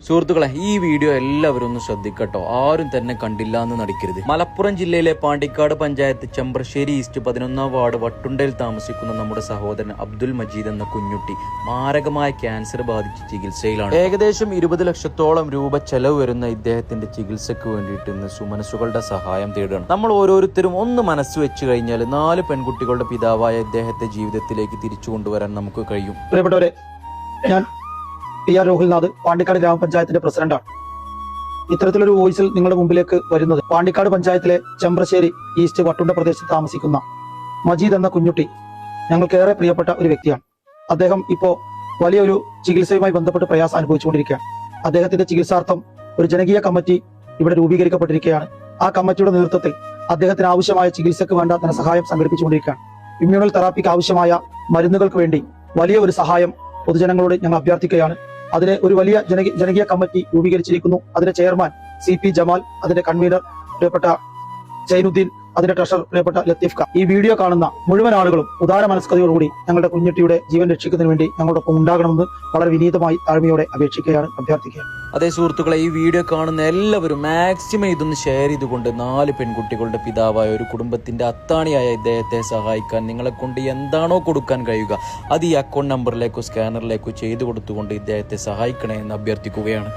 സുഹൃത്തുക്കളെ, ഈ വീഡിയോ എല്ലാവരും ഒന്ന് ശ്രദ്ധിക്കട്ടോ. ആരും തന്നെ കണ്ടില്ല എന്ന് നടിക്കരുത്. മലപ്പുറം ജില്ലയിലെ പാണ്ടിക്കാട് പഞ്ചായത്ത് ചെമ്പ്രശ്ശേരി ഈസ്റ്റ് 11-ാം വാർഡ് വട്ടുണ്ടയിൽ താമസിക്കുന്ന നമ്മുടെ സഹോദരൻ അബ്ദുൽ മജീദ് എന്ന കുഞ്ഞുട്ടി മാരകമായ ക്യാൻസർ ബാധിച്ച് ചികിത്സയിലാണ്. ഏകദേശം 20 ലക്ഷത്തോളം രൂപ ചെലവ് വരുന്ന ഇദ്ദേഹത്തിന്റെ ചികിത്സയ്ക്ക് വേണ്ടിയിട്ട് ഇന്ന് സുമനസുകളുടെ സഹായം തേടുകയാണ്. നമ്മൾ ഓരോരുത്തരും ഒന്ന് മനസ്സ് വെച്ച് കഴിഞ്ഞാൽ 4 പെൺകുട്ടികളുടെ പിതാവായ ഇദ്ദേഹത്തെ ജീവിതത്തിലേക്ക് തിരിച്ചു കൊണ്ടുവരാൻ നമുക്ക് കഴിയും. പ്രിയപ്പെട്ടവരെ, ഞാൻ PR രോഹിൽനാഥ്, പാണ്ടിക്കാട് ഗ്രാമപഞ്ചായത്തിന്റെ പ്രസിഡന്റാണ്. ഇത്തരത്തിലൊരു വോയിസിൽ നിങ്ങളുടെ മുമ്പിലേക്ക് വരുന്നത് പാണ്ടിക്കാട് പഞ്ചായത്തിലെ ചെമ്പ്രശ്ശേരി ഈസ്റ്റ് വട്ടുണ്ട പ്രദേശത്ത് താമസിക്കുന്ന മജീദ് എന്ന കുഞ്ഞുട്ടി ഞങ്ങൾക്കേറെ പ്രിയപ്പെട്ട ഒരു വ്യക്തിയാണ്. അദ്ദേഹം ഇപ്പോ വലിയൊരു ചികിത്സയുമായി ബന്ധപ്പെട്ട് പ്രയാസം അനുഭവിച്ചുകൊണ്ടിരിക്കുകയാണ്. അദ്ദേഹത്തിന്റെ ചികിത്സാർത്ഥം ഒരു ജനകീയ കമ്മിറ്റി ഇവിടെ രൂപീകരിക്കപ്പെട്ടിരിക്കുകയാണ്. ആ കമ്മിറ്റിയുടെ നേതൃത്വത്തിൽ അദ്ദേഹത്തിന് ആവശ്യമായ ചികിത്സയ്ക്ക് വേണ്ട ധനസഹായം സംഘടിപ്പിച്ചുകൊണ്ടിരിക്കുകയാണ്. ഇമ്മ്യൂണൽ തെറാപ്പിക്ക് ആവശ്യമായ മരുന്നുകൾക്ക് വേണ്ടി വലിയ ഒരു സഹായം പൊതുജനങ്ങളോട് ഞങ്ങൾ അഭ്യർത്ഥിക്കുകയാണ്. അതിന് ഒരു വലിയ ജനകീയ കമ്മിറ്റി രൂപീകരിച്ചിരിക്കുന്നു. അതിന്റെ ചെയർമാൻ CP ജമാൽ, അതിന്റെ കൺവീനർ പ്രിയപ്പെട്ട ജൈനുദ്ദീൻ, അതിന്റെ ട്രഷറർ പ്രിയപ്പെട്ട ലത്തീഫ് ഖാൻ. ഈ വീഡിയോ കാണുന്ന മുഴുവൻ ആളുകളും ഉദാര മനസ്കതയോടുകൂടി ഞങ്ങളുടെ കുഞ്ഞുട്ടിയുടെ ജീവൻ രക്ഷിക്കുന്നതിന് വേണ്ടി ഞങ്ങളോടൊപ്പം ഉണ്ടാകണമെന്ന് വളരെ വിനീതമായി താഴ്മയോടെ അപേക്ഷിക്കുകയാണ്, അഭ്യർത്ഥിക്കുകയാണ്. അതേ സുഹൃത്തുക്കളെ, ഈ വീഡിയോ കാണുന്ന എല്ലാവരും മാക്സിമം ഇതൊന്ന് ഷെയർ ചെയ്തുകൊണ്ട് 4 പെൺകുട്ടികളുടെ പിതാവായ ഒരു കുടുംബത്തിന്റെ അത്താണിയായ ഇദ്ദേഹത്തെ സഹായിക്കാൻ നിങ്ങളെ കൊണ്ട് എന്താണോ കൊടുക്കാൻ കഴിയുക അത് ഈ അക്കൗണ്ട് നമ്പറിലേക്കോ സ്കാനറിലേക്കോ ചെയ്തു കൊടുത്തുകൊണ്ട് ഇദ്ദേഹത്തെ സഹായിക്കണേ എന്ന് അഭ്യർത്ഥിക്കുകയാണ്.